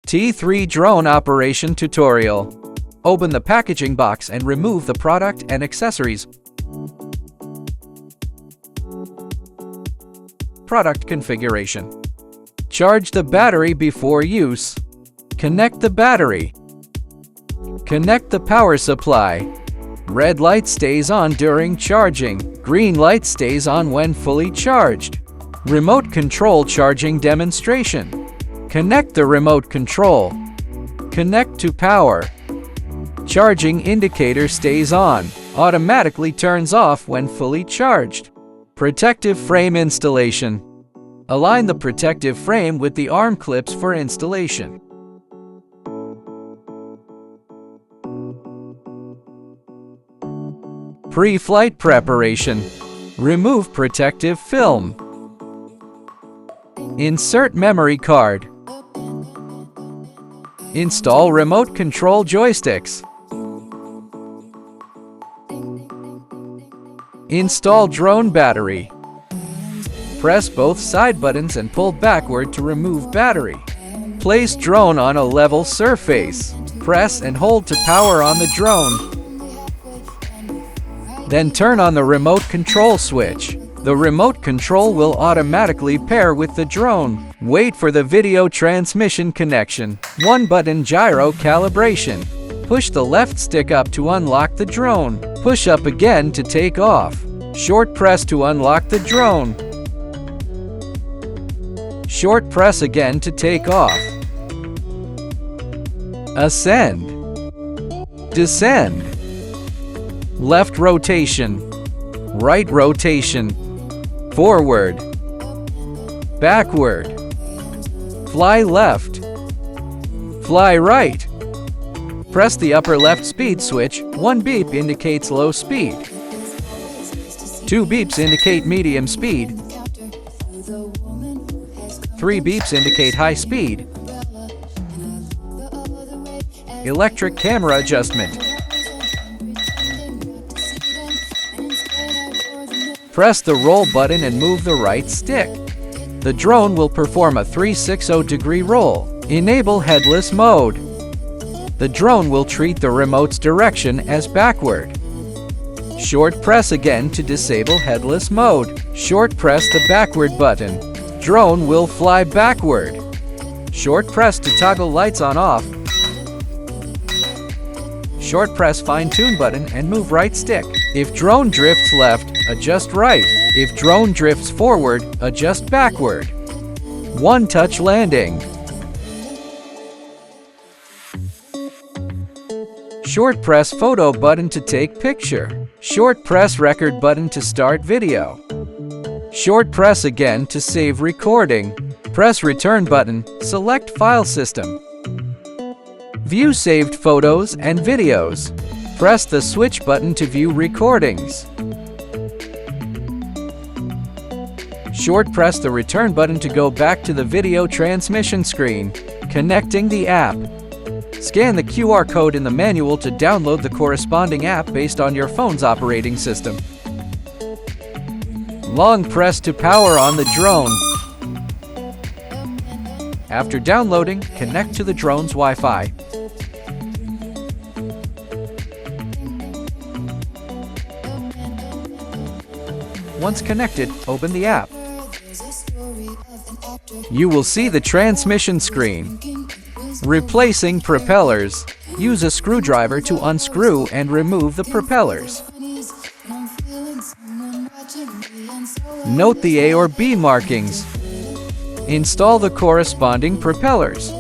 T3 Drone Operation Tutorial. Open the packaging box and remove the product and accessories. Product configuration. Charge the battery before use. Connect the battery. Connect the power supply. Red light stays on during charging. Green light stays on when fully charged. Remote control charging demonstration. Connect the remote control. Connect to power. Charging indicator stays on. Automatically turns off when fully charged. Protective frame installation. Align the protective frame with the arm clips for installation. Pre-flight preparation. Remove protective film. Insert memory card. Install remote control joysticks. Install drone battery. Press both side buttons and pull backward to remove battery. Place drone on a level surface. Press and hold to power on the drone. Then turn on the remote control switch. The remote control will automatically pair with the drone. Wait for the video transmission connection. 1-button gyro calibration. Push the left stick up to unlock the drone. Push up again to take off. Short press to unlock the drone. Short press again to take off. Ascend. Descend. Left rotation. Right rotation. Forward. Backward. Fly left. Fly right. Press the upper left speed switch. 1 beep indicates low speed. 2 beeps indicate medium speed. 3 beeps indicate high speed. Electric camera adjustment. Press the roll button and move the right stick. The drone will perform a 360-degree roll. Enable headless mode. The drone will treat the remote's direction as backward. Short press again to disable headless mode. Short press the backward button. Drone will fly backward. Short press to toggle lights on off. Short press fine-tune button and move right stick. If drone drifts left, adjust right. If drone drifts forward, adjust backward. One-touch landing. Short press photo button to take picture. Short press record button to start video. Short press again to save recording. Press return button, select file system. View saved photos and videos. Press the switch button to view recordings. Short press the return button to go back to the video transmission screen. Connecting the app. Scan the QR code in the manual to download the corresponding app based on your phone's operating system. Long press to power on the drone. After downloading, connect to the drone's Wi-Fi. Once connected, open the app. You will see the transmission screen. Replacing propellers. Use a screwdriver to unscrew and remove the propellers. Note the A or B markings. Install the corresponding propellers.